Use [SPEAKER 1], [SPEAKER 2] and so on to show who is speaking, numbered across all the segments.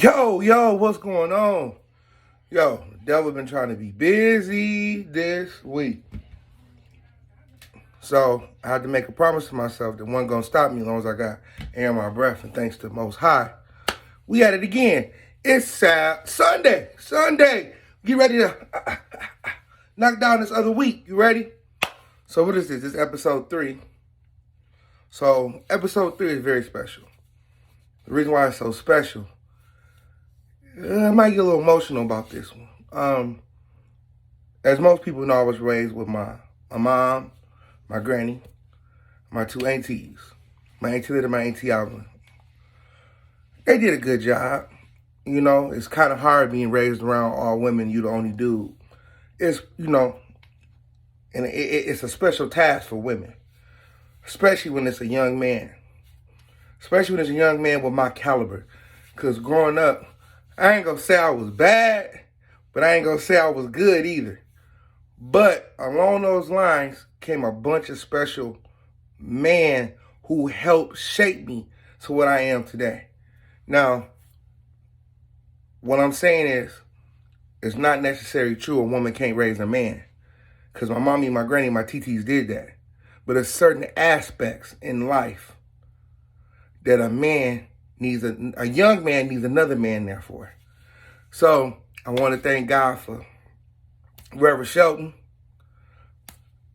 [SPEAKER 1] Yo, what's going on? Yo, the devil been trying to be busy this week. So I had to make a promise to myself that wasn't gonna stop me as long as I got air in my breath, and thanks to the Most High. We at it again. It's Sunday. Get ready to knock down this other week. You ready? So what is this? This is episode 3. So episode 3 is very special. The reason why it's so special, I might get a little emotional about this one. As most people know, I was raised with my mom, my granny, my 2 aunties, my auntie Lita and my auntie Alvin. They did a good job. You know, it's kind of hard being raised around all women. You the only dude. It's, and it's a special task for women, especially when it's a young man. Especially when it's a young man with my caliber. Because growing up, I ain't going to say I was bad, but I ain't going to say I was good either. But along those lines came a bunch of special men who helped shape me to what I am today. Now, what I'm saying is, it's not necessarily true a woman can't raise a man. Because my mommy, my granny, my TTs did that. But there's certain aspects in life that a man needs, a young man needs another man there for. So I want to thank God for Reverend Shelton,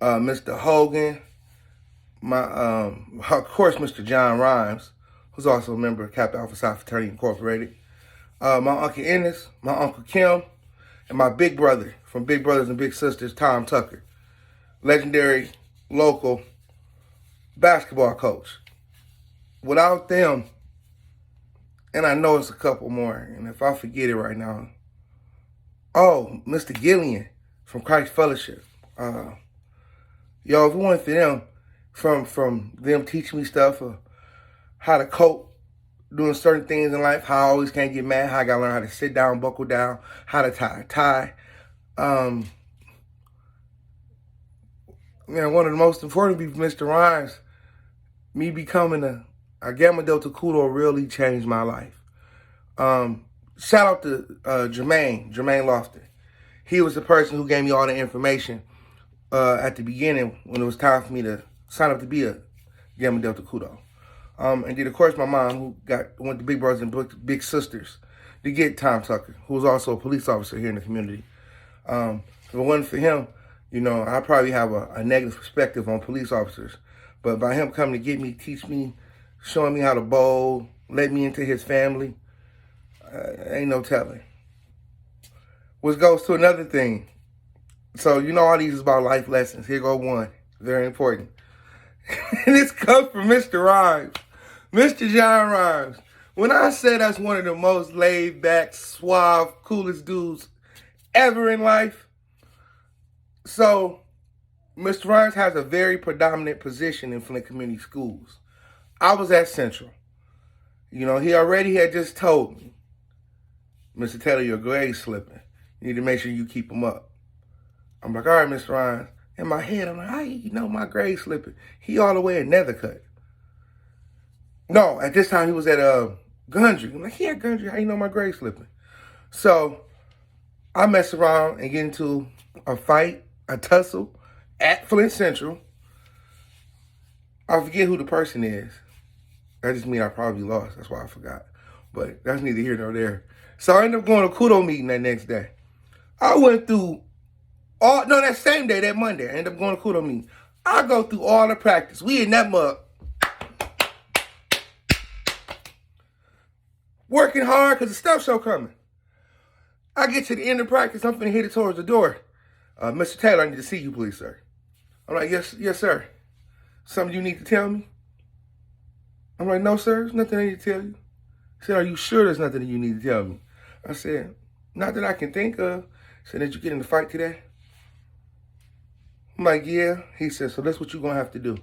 [SPEAKER 1] Mr. Hogan, of course, Mr. John Rhymes, who's also a member of Kappa Alpha Psi Fraternity Incorporated, my Uncle Ennis, my Uncle Kim, and my big brother from Big Brothers and Big Sisters, Tom Tucker, legendary local basketball coach. Without them, and I know it's a couple more, and if I forget it right now, Mr. Gillian from Christ Fellowship. If it wasn't for them, from them teaching me stuff of how to cope, doing certain things in life, how I always can't get mad, how I gotta learn how to sit down, buckle down, how to tie a tie. One of the most important people, Mr. Rhymes, me becoming a Gamma Delta Kudo really changed my life. Shout out to Jermaine Lofton. He was the person who gave me all the information at the beginning when it was time for me to sign up to be a Gamma Delta Kudo. And then, of course, my mom, who went to Big Brothers and Big Sisters to get Tom Tucker, who was also a police officer here in the community. If it wasn't for him, I probably have a negative perspective on police officers. But by him coming to get me, teach me, showing me how to bowl, let me into his family, ain't no telling. Which goes to another thing. So, all these is about life lessons. Here go one. Very important. And this comes from Mr. Rhymes. Mr. John Rhymes. When I say that's one of the most laid-back, suave, coolest dudes ever in life. So, Mr. Rhymes has a very predominant position in Flint Community Schools. I was at Central. He already had just told me, Mr. Taylor, your grade's slipping. You need to make sure you keep them up. I'm like, all right, Mr. Rhymes. In my head, I'm like, how you know my grade's slipping? He all the way at Nethercutt. No, at this time he was at Gundry. I'm like, yeah, Gundry, how you know my grade's slipping? So I mess around and get into a fight, a tussle at Flint Central. I forget who the person is. That just means I probably lost. That's why I forgot. But that's neither here nor there. So I ended up going to Kudo meeting that next day. I went through that same day, that Monday, I ended up going to Kudo meeting. I go through all the practice. We in that mug. Working hard because the stuff show coming. I get to the end of practice. I'm finna hit it towards the door. Mr. Taylor, I need to see you, please, sir. I'm like, yes, sir. Something you need to tell me? I'm like, no, sir, there's nothing I need to tell you. He said, are you sure there's nothing that you need to tell me? I said, not that I can think of. He said, did you get in the fight today? I'm like, yeah. He said, so that's what you're going to have to do.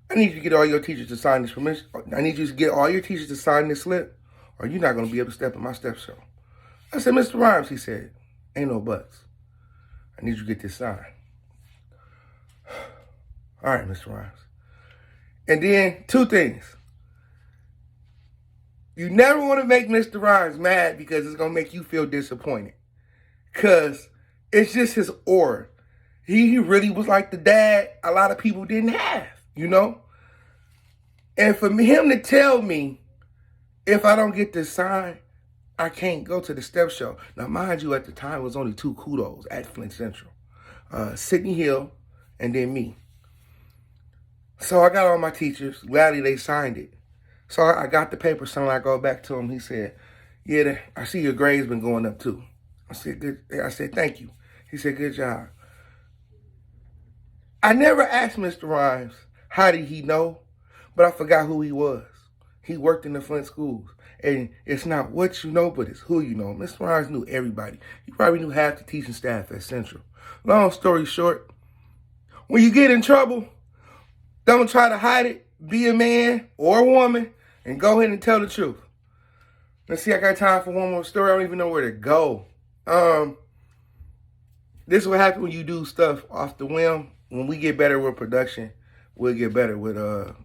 [SPEAKER 1] I need you to get all your teachers to sign this permission. I need you to get all your teachers to sign this slip, or you're not going to be able to step in my step show. I said, Mr. Rhymes, he said, ain't no buts. I need you to get this signed. All right, Mr. Rhymes. And then 2 things. You never want to make Mr. Rhymes mad because it's going to make you feel disappointed. Because it's just his aura. He really was like the dad a lot of people didn't have, you know? And for him to tell me, if I don't get this sign, I can't go to the step show. Now, mind you, at the time, it was only 2 kudos at Flint Central. Sydney Hill and then me. So I got all my teachers. Gladly, they signed it. So I got the paper signed. I go back to him. He said, yeah, I see your grades been going up too. I said, good. I said, thank you. He said, good job. I never asked Mr. Rhymes, how did he know? But I forgot who he was. He worked in the Flint schools. And it's not what you know, but it's who you know. Mr. Rhymes knew everybody. He probably knew half the teaching staff at Central. Long story short, when you get in trouble, don't try to hide it. Be a man or a woman and go ahead and tell the truth. Let's see, I got time for one more story. I don't even know where to go. This is what happens when you do stuff off the whim. When we get better with production, we'll get better with the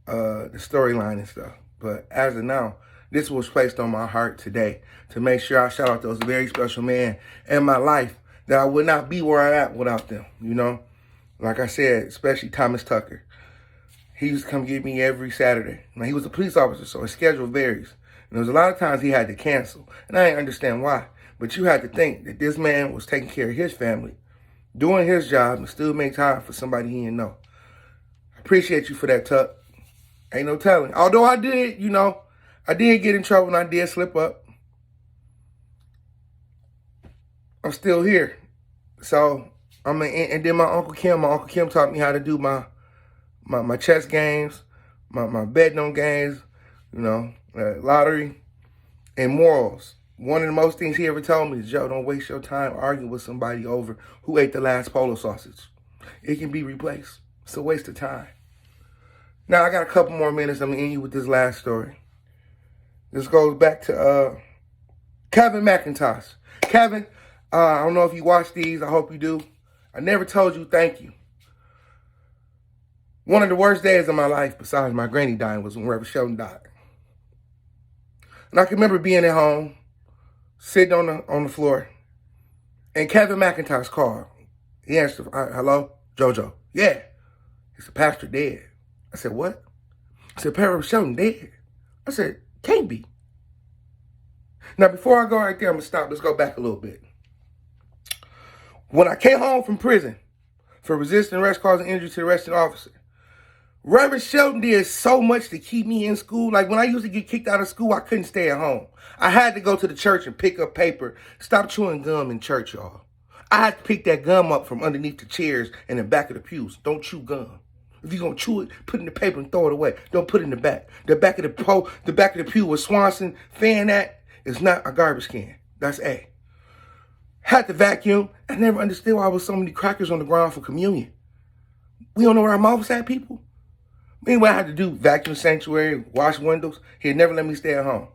[SPEAKER 1] storyline and stuff. But as of now, this was placed on my heart today to make sure I shout out those very special men in my life that I would not be where I'm at without them, you know? Like I said, especially Thomas Tucker. He used to come get me every Saturday. Now, he was a police officer, so his schedule varies. And there was a lot of times he had to cancel. And I didn't understand why. But you had to think that this man was taking care of his family, doing his job, and still make time for somebody he didn't know. I appreciate you for that, Tuck. Ain't no telling. Although I did, you know, I did get in trouble and I did slip up. I'm still here. So, and then my Uncle Kim taught me how to do my chess games, my betting on games, you know, lottery, and morals. One of the most things he ever told me is, Joe, don't waste your time arguing with somebody over who ate the last Polo sausage. It can be replaced. It's a waste of time. Now, I got a couple more minutes. I'm going to end you with this last story. This goes back to Kevin McIntosh. Kevin, I don't know if you watch these. I hope you do. I never told you thank you. One of the worst days of my life, besides my granny dying, was when Reverend Shelton died. And I can remember being at home, sitting on the floor, and Kevin McIntosh called. He answered, hello, JoJo. Yeah. He said, Pastor dead. I said, what? He said, Reverend Shelton dead. I said, can't be. Now, before I go right there, I'm going to stop. Let's go back a little bit. When I came home from prison for resisting arrest causing injury to the arresting officer, Reverend Shelton did so much to keep me in school. Like when I used to get kicked out of school, I couldn't stay at home. I had to go to the church and pick up paper. Stop chewing gum in church, y'all. I had to pick that gum up from underneath the chairs and the back of the pews. Don't chew gum. If you're going to chew it, put it in the paper and throw it away. Don't put it in the back. The back of the pew where Swanson fan at is not a garbage can. That's A. Had to vacuum. I never understood why there was so many crackers on the ground for communion. We don't know where our mouth was at, people. Anyway, I had to do vacuum sanctuary, wash windows. He'd never let me stay at home.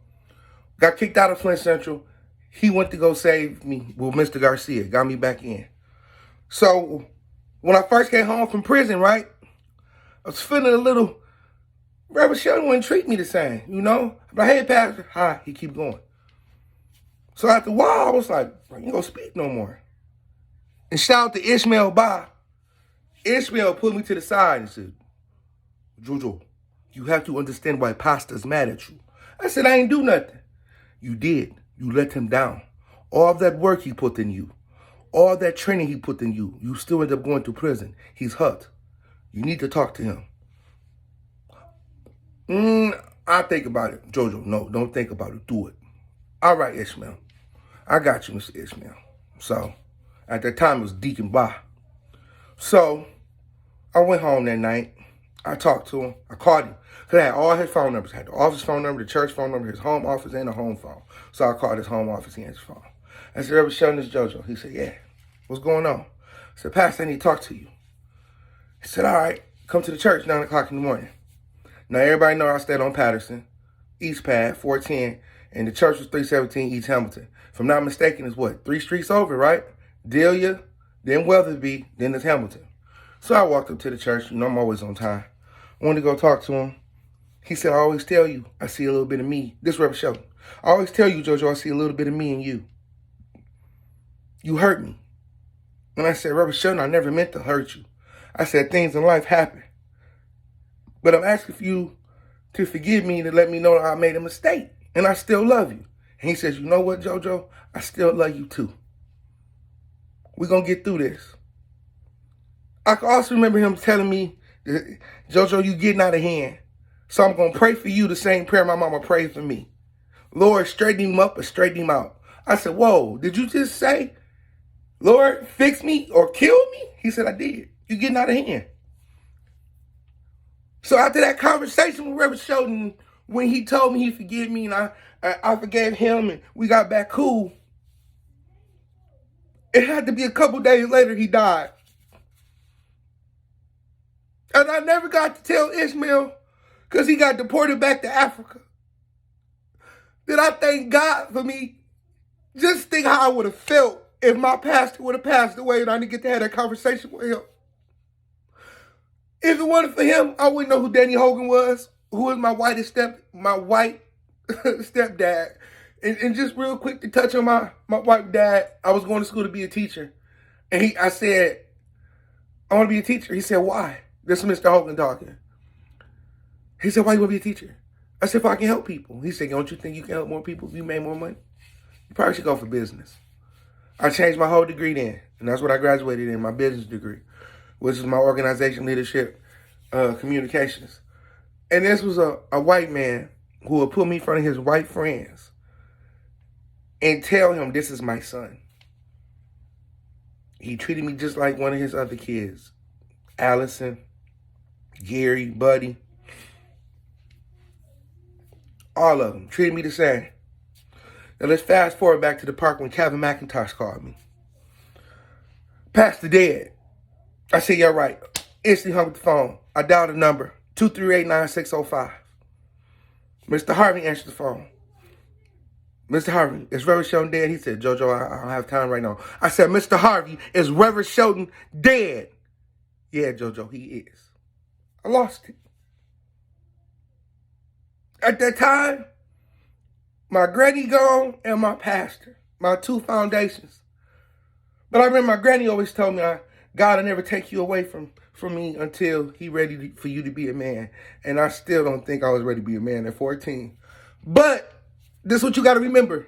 [SPEAKER 1] Got kicked out of Flint Central. He went to go save me with Mr. Garcia. Got me back in. So when I first came home from prison, right, I was feeling a little, Reverend Shelton wouldn't treat me the same, you know? I'm like, hey, Pastor. Hi. He keep going. So after a while, I was like, you ain't gonna speak no more. And shout out to Ishmael Ba. Ishmael put me to the side and said, Jojo, you have to understand why Pastor's mad at you. I said, I ain't do nothing. You did. You let him down. All that work he put in you, all that training he put in you, you still end up going to prison. He's hurt. You need to talk to him. I think about it. Jojo, no, don't think about it. Do it. All right, Ishmael. I got you, Mr. Ishmael. So, at that time, it was Deacon Ba. So, I went home that night. I talked to him. I called him. Because I had all his phone numbers. I had the office phone number, the church phone number, his home office, and the home phone. So I called his home office. He answered his phone. I said, Reverend Shelton, this is JoJo. He said, yeah. What's going on? I said, Pastor, I need to talk to you. He said, all right, come to the church 9 o'clock in the morning. Now, everybody know I stayed on Patterson, East Pad, 410, and the church was 317 East Hamilton. If I'm not mistaken, it's what, 3 streets over, right? Delia, then Weatherby, then it's Hamilton. So I walked up to the church. You know, I'm always on time. I wanted to go talk to him. He said, I always tell you, I see a little bit of me. This Reverend Shelton. I always tell you, JoJo, I see a little bit of me in you. You hurt me. And I said, Reverend Shelton, I never meant to hurt you. I said, things in life happen. But I'm asking for you to forgive me and to let me know that I made a mistake. And I still love you. And he says, you know what, JoJo? I still love you too. We're going to get through this. I can also remember him telling me, JoJo, you getting out of hand. So I'm going to pray for you the same prayer my mama prayed for me. Lord, straighten him up or straighten him out. I said, whoa, did you just say, Lord, fix me or kill me? He said, I did. You getting out of hand. So after that conversation with Reverend Shelton, when he told me he forgave me and I forgave him and we got back cool, it had to be a couple days later he died. And I never got to tell Ishmael, because he got deported back to Africa, that I thank God for me. Just think how I would have felt if my pastor would have passed away and I didn't get to have that conversation with him. If it wasn't for him, I wouldn't know who Danny Hogan was, who was my white stepdad. And just real quick to touch on my white dad, I was going to school to be a teacher. And I said, I want to be a teacher. He said, why? This is Mr. Hogan talking. He said, why you want to be a teacher? I said, if I can help people. He said, don't you think you can help more people if you made more money? You probably should go for business. I changed my whole degree then. And that's what I graduated in, my business degree, which is my organization, leadership, communications. And this was a white man who would put me in front of his white friends and tell him, this is my son. He treated me just like one of his other kids. Allison, Gary, Buddy. All of them treated me the same. Now let's fast forward back to the park when Kevin McIntosh called me. Pastor dead. I said, yeah, right. Instantly hung up the phone. I dialed the number, 238-9605. Mr. Harvey answered the phone. Mr. Harvey, is Reverend Shelton dead? He said, JoJo, I don't have time right now. I said, Mr. Harvey, is Reverend Shelton dead? Yeah, JoJo, he is. I lost it. At that time, my granny gone and my pastor, my two foundations. But I remember my granny always told me, God will never take you away from me until he ready for you to be a man. And I still don't think I was ready to be a man at 14. But this is what you got to remember.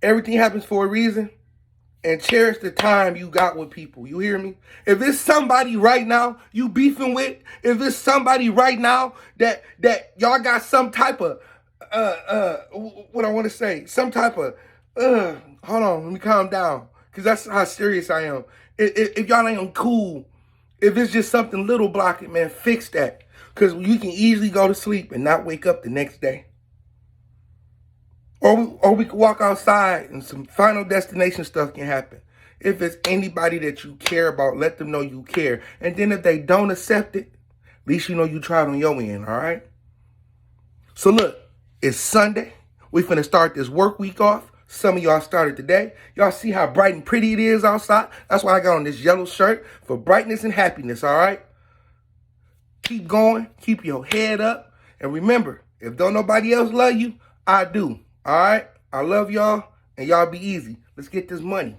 [SPEAKER 1] Everything happens for a reason. And cherish the time you got with people. You hear me? If it's somebody right now you beefing with, if it's somebody right now that y'all got some type of, what I want to say, some type of, hold on, let me calm down. Because that's how serious I am. If y'all ain't cool, if it's just something little blocking, man, fix that. Because you can easily go to sleep and not wake up the next day. Or we can walk outside and some final destination stuff can happen. If it's anybody that you care about, let them know you care. And then if they don't accept it, at least you know you tried on your end, all right? So look, it's Sunday. We finna start this work week off. Some of y'all started today. Y'all see how bright and pretty it is outside? That's why I got on this yellow shirt, for brightness and happiness, all right? Keep going. Keep your head up. And remember, if don't nobody else love you, I do. All right? I love y'all, and y'all be easy. Let's get this money.